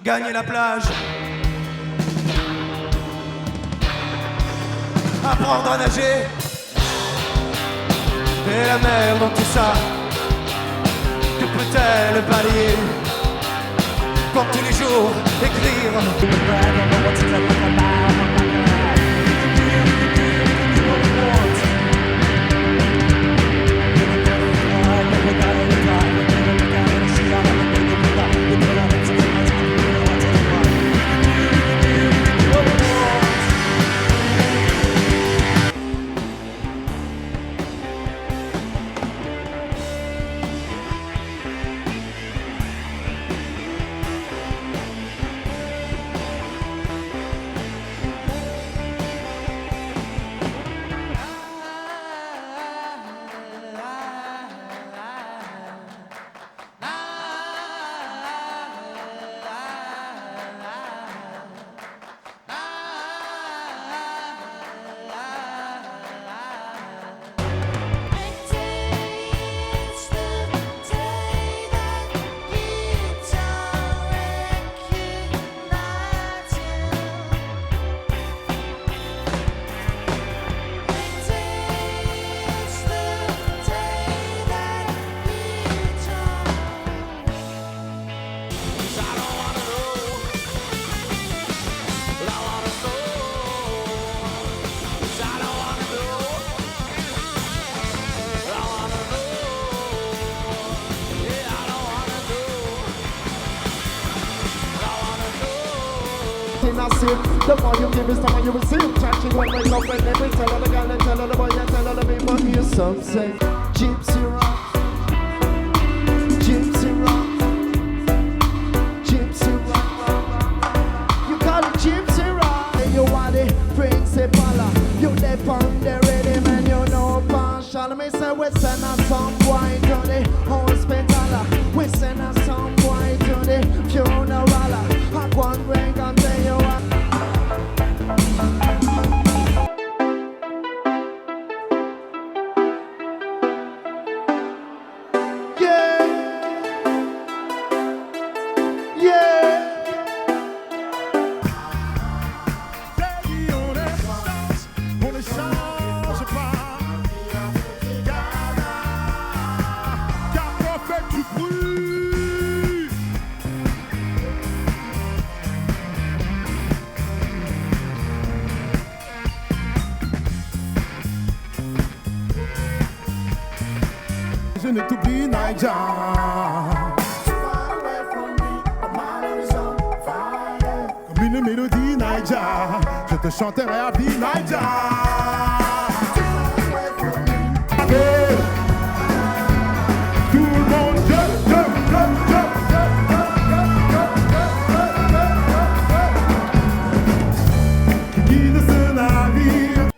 gagner la plage, apprendre à nager. Et la mer dans tout ça, que peut-elle balayer? Pour tous les jours écrire. The more you give is the more you receive. Touching when wake up and every tell all the girl and tell all the boy and tell all the people. Hear some say gypsy rock, gypsy rock, gypsy rock. You call it gypsy rock. And you are the principal. You depend the ready man, you know partial. Me say we send us some boy to the hospital. We send us some boy to the funeral. I want bring and tell you what. Je ne t'oublie Naija. Comme une mélodie Naija, je te chanterai à vie Naija. Yeah. Tout le monde jump, jump, jump, jump. Qui guide ce navire.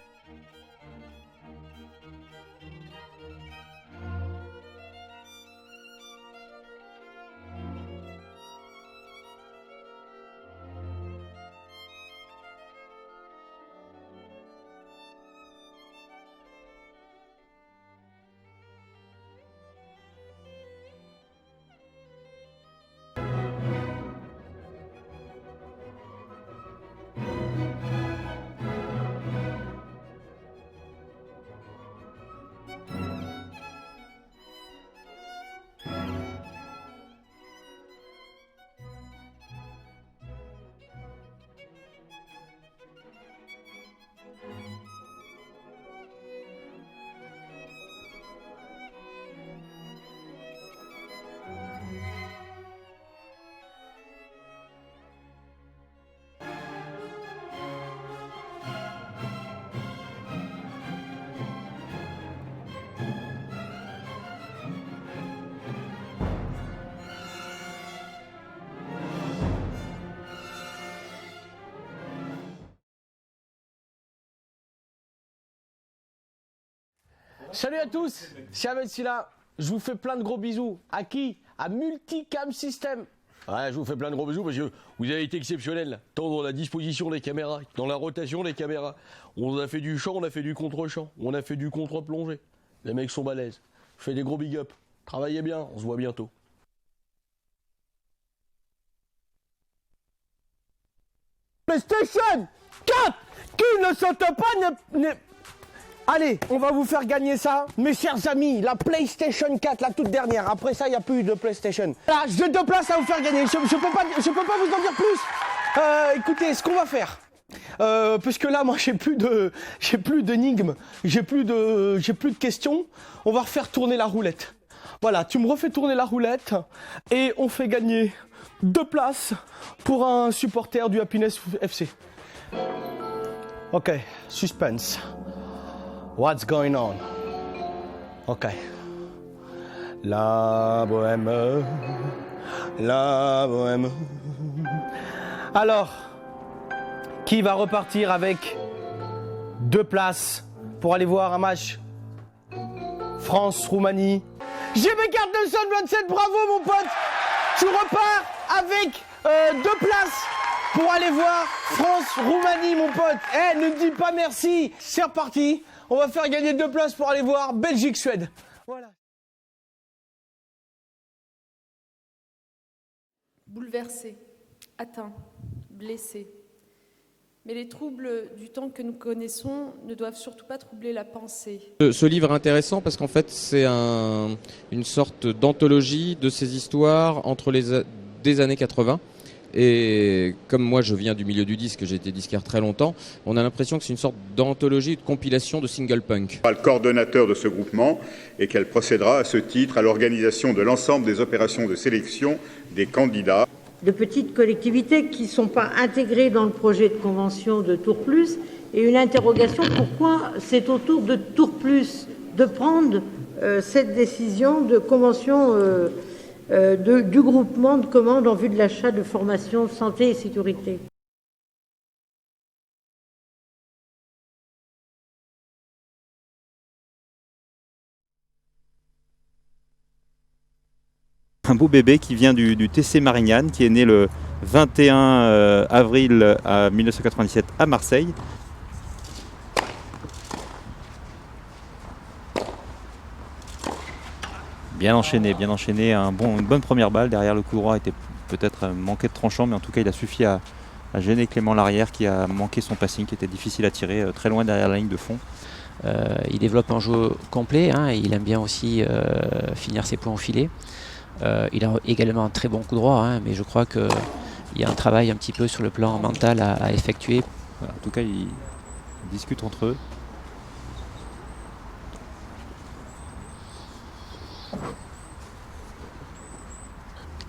Salut à tous, c'est Ahmed Silla. Je vous fais plein de gros bisous. À qui? À Multicam System. Ouais, je vous fais plein de gros bisous parce que vous avez été exceptionnels, tant dans la disposition des caméras, dans la rotation des caméras. On a fait du chant, on a fait du contre-chant, on a fait du contre-plongée. Les mecs sont balèzes. Je fais des gros big up. Travaillez bien, on se voit bientôt. PlayStation 4. Qui ne saute pas Allez, on va vous faire gagner ça. Mes chers amis, la PlayStation 4, la toute dernière. Après ça, il n'y a plus de PlayStation. Là, j'ai 2 places à vous faire gagner. Je peux pas vous en dire plus. Écoutez, ce qu'on va faire. Parce que là, moi, j'ai plus d'énigmes, j'ai plus de questions. On va refaire tourner la roulette. Voilà, tu me refais tourner la roulette et on fait gagner 2 places pour un supporter du Happiness FC. Ok, suspense. What's going on? Ok. La bohème. Alors, qui va repartir avec 2 places pour aller voir un match France-Roumanie? J'ai mes cartes de Sun 27, bravo mon pote! Tu repars avec 2 places pour aller voir France-Roumanie mon pote. Ne dis pas merci. C'est reparti. On va faire gagner 2 places pour aller voir Belgique-Suède. Voilà. Bouleversé, atteint, blessé. Mais les troubles du temps que nous connaissons ne doivent surtout pas troubler la pensée. Ce livre est intéressant parce qu'en fait c'est une sorte d'anthologie de ces histoires entre des années 80. Et comme moi je viens du milieu du disque, j'ai été disquaire très longtemps, on a l'impression que c'est une sorte d'anthologie, de compilation de single punk. Le coordonnateur de ce groupement et qu'elle procédera à ce titre à l'organisation de l'ensemble des opérations de sélection des candidats. De petites collectivités qui ne sont pas intégrées dans le projet de convention de Tour Plus, et une interrogation, pourquoi c'est au tour de Tour Plus de prendre cette décision de convention du groupement de commandes en vue de l'achat de formations santé et sécurité. Un beau bébé qui vient du TC Marignane, qui est né le 21 avril 1997 à Marseille. Bien enchaîné, une bonne première balle. Derrière, le coup droit était peut-être manqué de tranchant, mais en tout cas il a suffi à gêner Clément Larrière qui a manqué son passing, qui était difficile à tirer, très loin derrière la ligne de fond. Il développe un jeu complet, et il aime bien aussi finir ses points au filet. Il a également un très bon coup droit, mais je crois qu'il y a un travail un petit peu sur le plan mental à effectuer. Voilà, en tout cas, ils discutent entre eux.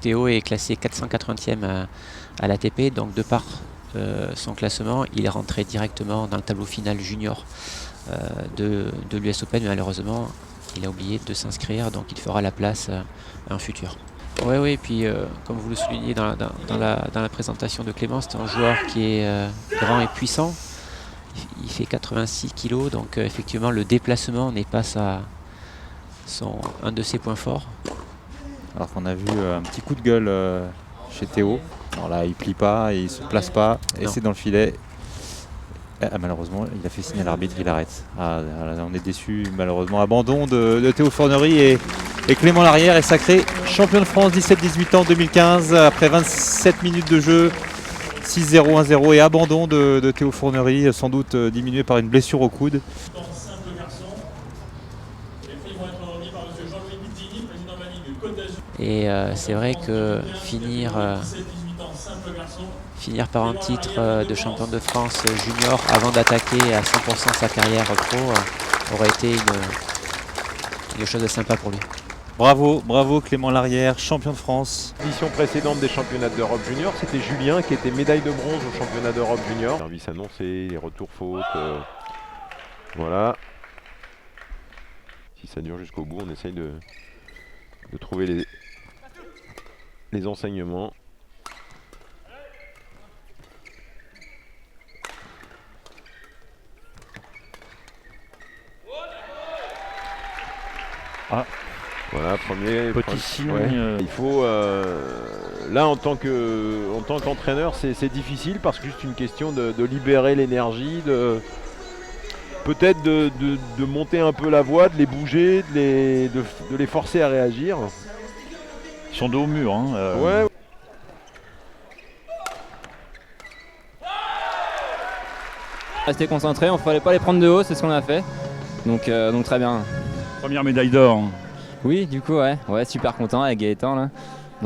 Théo est classé 480e à l'ATP, donc de par son classement, il est rentré directement dans le tableau final junior de l'US Open, mais malheureusement, il a oublié de s'inscrire, donc il fera la place à un futur. Oui, et puis comme vous le soulignez dans la présentation de Clément, c'est un joueur qui est grand et puissant. Il fait 86 kg, donc effectivement le déplacement n'est pas un de ses points forts. Alors qu'on a vu un petit coup de gueule chez Théo. Alors là, il plie pas, il se place pas, et c'est dans le filet. Malheureusement, il a fait signer à l'arbitre, il arrête. On est déçus, malheureusement. Abandon de Théo Fornery et Clément Larrière est sacré champion de France 17-18 ans 2015 après 27 minutes de jeu. 6-0, 1-0 et abandon de Théo Fornery, sans doute diminué par une blessure au coude. Et c'est vrai que finir par un titre de champion de France junior avant d'attaquer à 100% sa carrière pro aurait été une chose sympa pour lui. Bravo Clément Larrière, champion de France. L'édition précédente des championnats d'Europe junior, c'était Julien qui était médaille de bronze au championnat d'Europe junior. Service annoncé, les retours fautes, voilà. Si ça dure jusqu'au bout, on essaye de trouver les enseignements. Voilà, premier signe. Ouais. Il faut là en tant qu'entraîneur, c'est difficile parce que c'est juste une question de libérer l'énergie, peut-être de monter un peu la voix, de les bouger, de les forcer à réagir. Ils sont dos au mur. Ouais. Rester concentré, on ne fallait pas les prendre de haut, c'est ce qu'on a fait. Donc très bien. Première médaille d'or. Oui, du coup, ouais, super content avec Gaëtan là.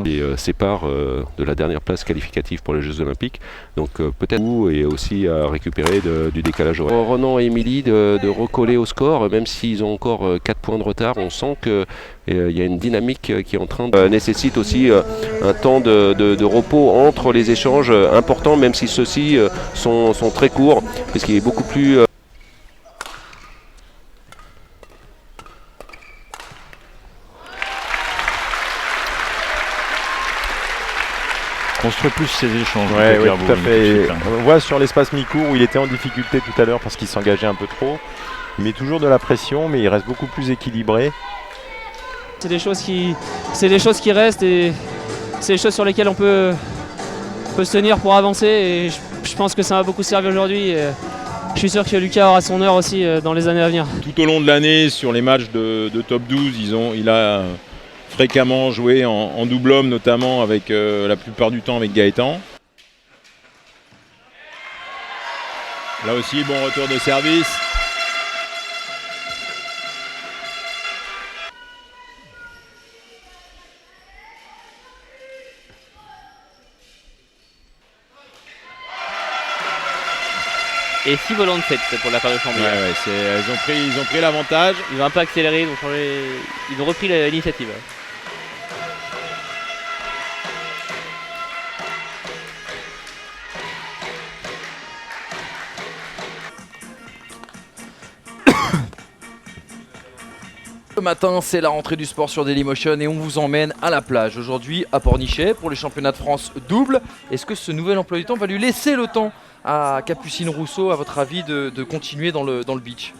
Et sépare de la dernière place qualificative pour les Jeux Olympiques. Donc peut-être et aussi à récupérer du décalage horaire. Renan et Émilie de recoller au score, même s'ils ont encore 4 points de retard, on sent qu'il y a une dynamique qui est en train de nécessite aussi un temps de repos entre les échanges importants, même si ceux-ci sont très courts, puisqu'il est beaucoup plus... Construire plus ces échanges. Ouais, oui, tout à fait. On voit sur l'espace mi-court où il était en difficulté tout à l'heure parce qu'il s'engageait un peu trop. Il met toujours de la pression, mais il reste beaucoup plus équilibré. C'est des choses qui restent et c'est des choses sur lesquelles on peut se tenir pour avancer. Et je pense que ça m'a beaucoup servi aujourd'hui. Je suis sûr que Lucas aura son heure aussi dans les années à venir. Tout au long de l'année, sur les matchs de top 12, il a fréquemment joué en double homme, notamment avec la plupart du temps avec Gaëtan. Là aussi, bon retour de service. Et 6 volants de 7 pour la part de Chambly. Ils ont pris l'avantage. Ils ont un peu accéléré, ils ont repris l'initiative. Ce matin, c'est la rentrée du sport sur Dailymotion et on vous emmène à la plage. Aujourd'hui, à Pornichet, pour les championnats de France double. Est-ce que ce nouvel emploi du temps va lui laisser le temps à Capucine Rousseau, à votre avis, de continuer dans le beach?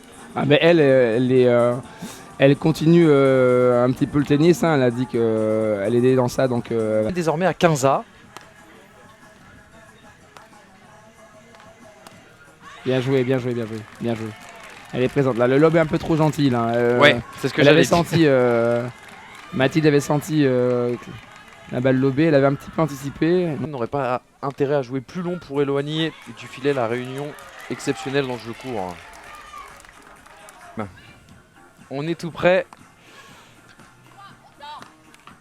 Elle continue un petit peu le tennis. Elle a dit qu'elle aidait dans ça. Donc, désormais à 15A. Bien joué. Elle est présente. Là, le lob est un peu trop gentil. Ouais, c'est ce que elle j'avais avait senti. Mathilde avait senti la balle lobée. Elle avait un petit peu anticipé. On n'aurait pas intérêt à jouer plus long pour éloigner du filet la réunion exceptionnelle dans le jeu court. On est tout près.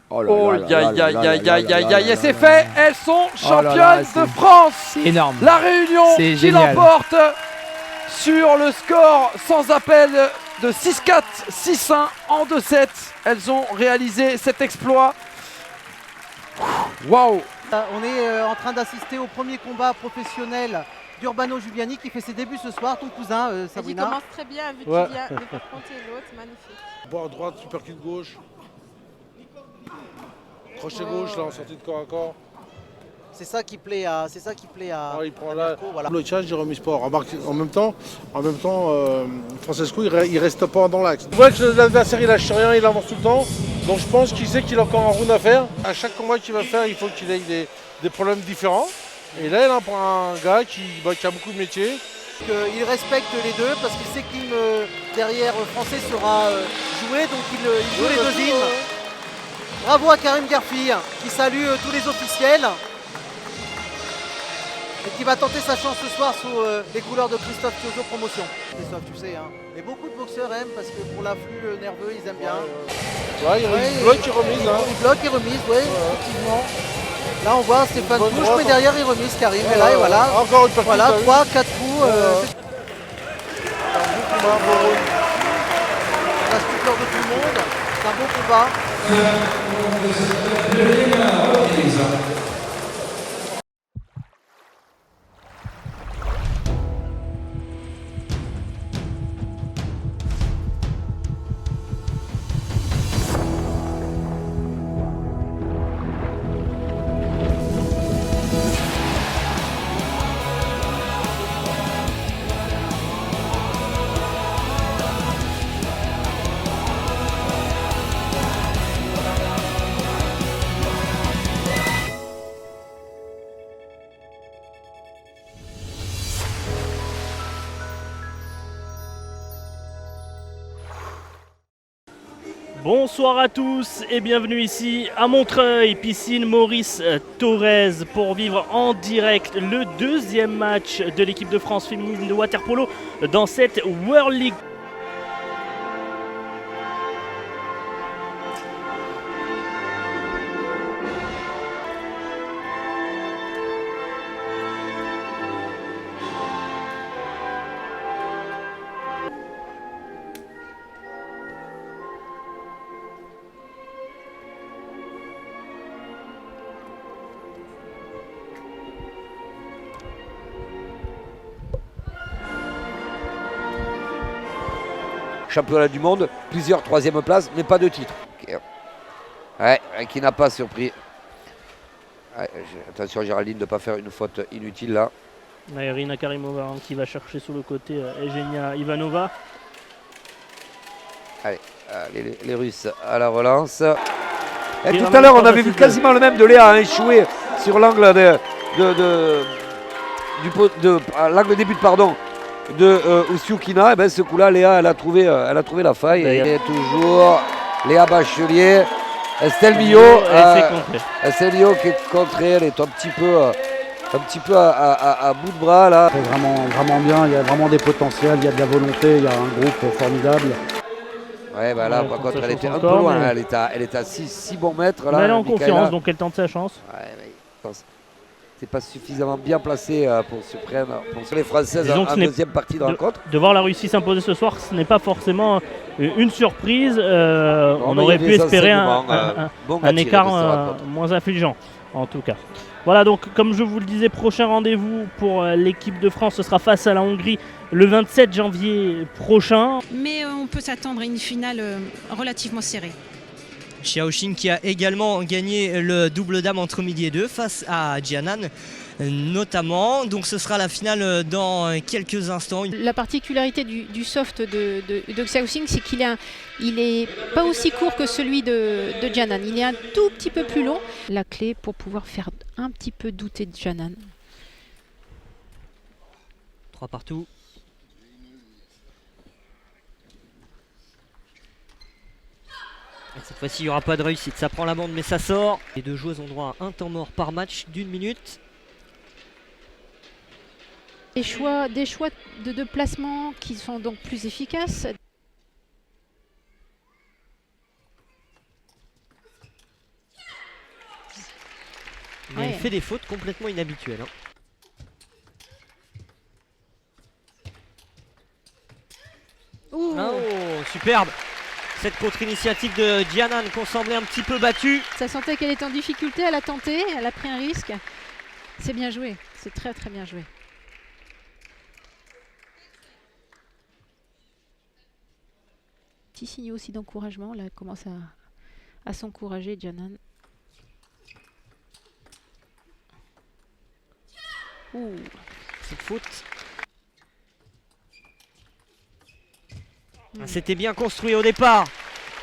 Oh et c'est fait. Elles sont championnes de France. Énorme. La Réunion qui l'emporte sur le score sans appel de 6-4, 6-1 en 2-7. Elles ont réalisé cet exploit. Waouh! On est en train d'assister au premier combat professionnel d'Urbano Giuliani qui fait ses débuts ce soir, ton cousin Sabrina. Il commence très bien vu qu'il vient de confronter l'autre, magnifique. Bord droite, super kick gauche. Crochet gauche, là en sortie de corps à corps. C'est ça qui plaît à. Il prend là, voilà. Le challenge, j'ai remis sport. En même temps, Francesco, il reste pas dans l'axe. Tu vois que l'adversaire, il lâche rien, il avance tout le temps. Donc je pense qu'il sait qu'il a encore un round à faire. À chaque combat qu'il va faire, il faut qu'il ait des problèmes différents. Et là, il en prend un gars qui a beaucoup de métiers. Il respecte les deux parce qu'il sait que l'hymne derrière français sera joué, donc il joue les deux hymnes. Bravo à Karim Garfi qui salue tous les officiels. Et qui va tenter sa chance ce soir sous les couleurs de Christophe Tiozo Promotion. Christophe, tu sais, et beaucoup de boxeurs aiment parce que pour l'afflux nerveux, ils aiment bien. Il bloque et remise. Il bloque et remise, effectivement. Là, on voit Stéphane touche, mais derrière, il remise Karim. Et là, et voilà. Encore une partie. Voilà, 3, 4 coups. La stupeur de tout le monde. C'est un bon combat. Bonsoir à tous et bienvenue ici à Montreuil, piscine Maurice Thorez, pour vivre en direct le deuxième match de l'équipe de France féminine de water-polo dans cette World League. Championnat du monde, plusieurs troisième places, mais pas de titre. Ouais, qui n'a pas surpris. Ouais, attention Géraldine de ne pas faire une faute inutile là. Irina Karimova qui va chercher sur le côté Eugenia Ivanova. Allez, les Russes à la relance. Et tout à l'heure on avait vu quasiment le même de Léa échouer sur l'angle l'angle début de Usyukina. Et ben ce coup-là, Léa elle a trouvé la faille. Et toujours Léa Bachelier, Estelle Millot. Estelle Millot qui est contrée, elle est un petit peu à bout de bras là. C'est vraiment bien, il y a vraiment des potentiels, il y a de la volonté, il y a un groupe formidable. Ouais, bah là, par contre, elle était un peu loin, elle est à 6 bons mètres. Là, elle est en confiance, donc elle tente sa chance. Ouais, c'est pas suffisamment bien placé pour les Françaises en deuxième partie de rencontre. De voir la Russie s'imposer ce soir, ce n'est pas forcément une surprise. On aurait pu espérer un écart moins affligeant, en tout cas. Voilà, donc comme je vous le disais, prochain rendez-vous pour l'équipe de France, ce sera face à la Hongrie le 27 janvier prochain. Mais on peut s'attendre à une finale relativement serrée. Xiaoxin qui a également gagné le double dame entre midi et 2 face à Jianan notamment. Donc ce sera la finale dans quelques instants. La particularité du soft de Xiaoxin, c'est qu'il est pas aussi court que celui de Jianan. Il est un tout petit peu plus long. La clé pour pouvoir faire un petit peu douter de Jianan. 3 partout. Cette fois-ci, il n'y aura pas de réussite. Ça prend la bande, mais ça sort. Les deux joueuses ont droit à un temps mort par match d'1 minute. Des choix de placement qui sont donc plus efficaces. Mais elle fait des fautes complètement inhabituelles. Oh, superbe! Cette contre-initiative de Jianan qu'on semblait un petit peu battue. Ça sentait qu'elle était en difficulté, elle a tenté, elle a pris un risque. C'est bien joué, c'est très très bien joué. Petit signe aussi d'encouragement, là elle commence à s'encourager Jianan. Cette faute. C'était bien construit au départ,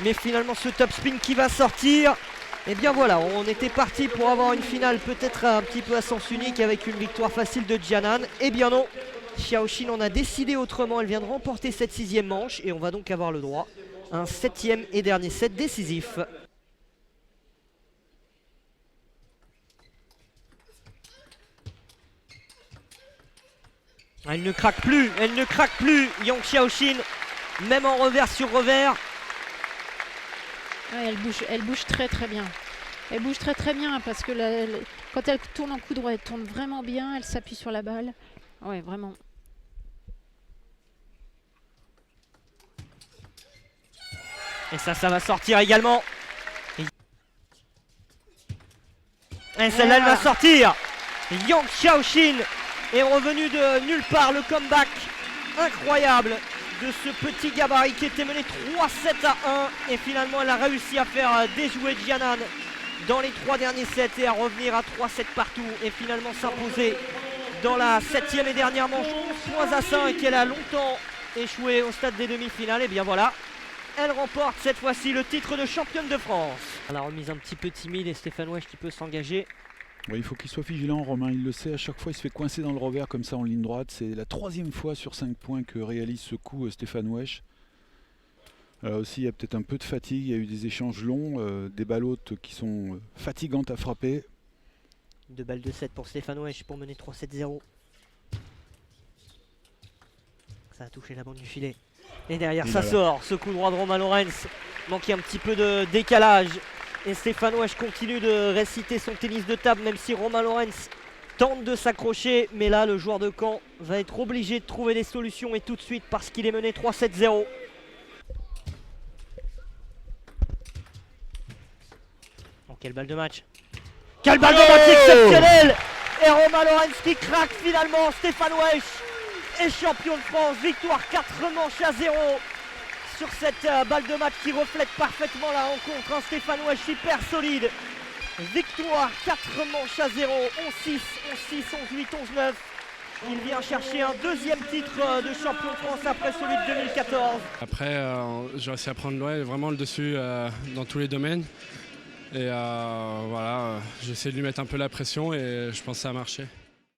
mais finalement ce top spin qui va sortir. Et bien voilà, on était parti pour avoir une finale peut-être un petit peu à sens unique avec une victoire facile de Jianan. Et bien non, Xiaoxin en a décidé autrement, elle vient de remporter cette 6e manche et on va donc avoir le droit à un 7e et dernier set décisif. Elle ne craque plus, Yang Xiaoxin. Même en revers sur revers. Ouais, elle bouge très très bien. Elle bouge très très bien parce que quand elle tourne en coup droit, elle tourne vraiment bien. Elle s'appuie sur la balle. Ouais, vraiment. Et ça va sortir également. Et celle-là, elle va sortir. Yang Xiaoxin est revenu de nulle part. Le comeback incroyable de ce petit gabarit qui était mené 3-7-1 et finalement elle a réussi à faire déjouer Jianan dans les 3 derniers sets et à revenir à 3-7 partout et finalement s'imposer dans la 7e et dernière manche 11-5 et elle a longtemps échoué au stade des demi-finales. Et bien voilà, elle remporte cette fois-ci le titre de championne de France. La remise un petit peu timide et Stéphane Wesch qui peut s'engager. Ouais, il faut qu'il soit vigilant, Romain, il le sait, à chaque fois il se fait coincer dans le revers comme ça en ligne droite. C'est la 3e fois sur 5 points que réalise ce coup Stéphane Wesch. Aussi, il y a peut-être un peu de fatigue, il y a eu des échanges longs, des balles hautes qui sont fatigantes à frapper. 2 balles de 7 pour Stéphane Wesch pour mener 3-7-0. Ça a touché la bande du filet. Et derrière, ça sort. Ce coup droit de Romain Lorenz. Manquait un petit peu de décalage. Et Stéphane Wesch continue de réciter son tennis de table, même si Romain Lorenz tente de s'accrocher. Mais là, le joueur de Caen va être obligé de trouver des solutions et tout de suite parce qu'il est mené 3-7-0. Oh, quelle balle de match! Quelle balle de match exceptionnelle! Et Romain Lorenz qui craque finalement. Stéphane Wesch est champion de France. Victoire 4 manches à 0 sur cette balle de match qui reflète parfaitement la rencontre. Stéphane Wesch hyper solide. Victoire 4 manches à 0. 11-6, 11-6, 11-8, 11-9. Il vient chercher un deuxième titre de champion de France après celui de 2014. Après, j'ai réussi à prendre vraiment le dessus dans tous les domaines. Et voilà, j'ai essayé de lui mettre un peu la pression et je pense que ça a marché.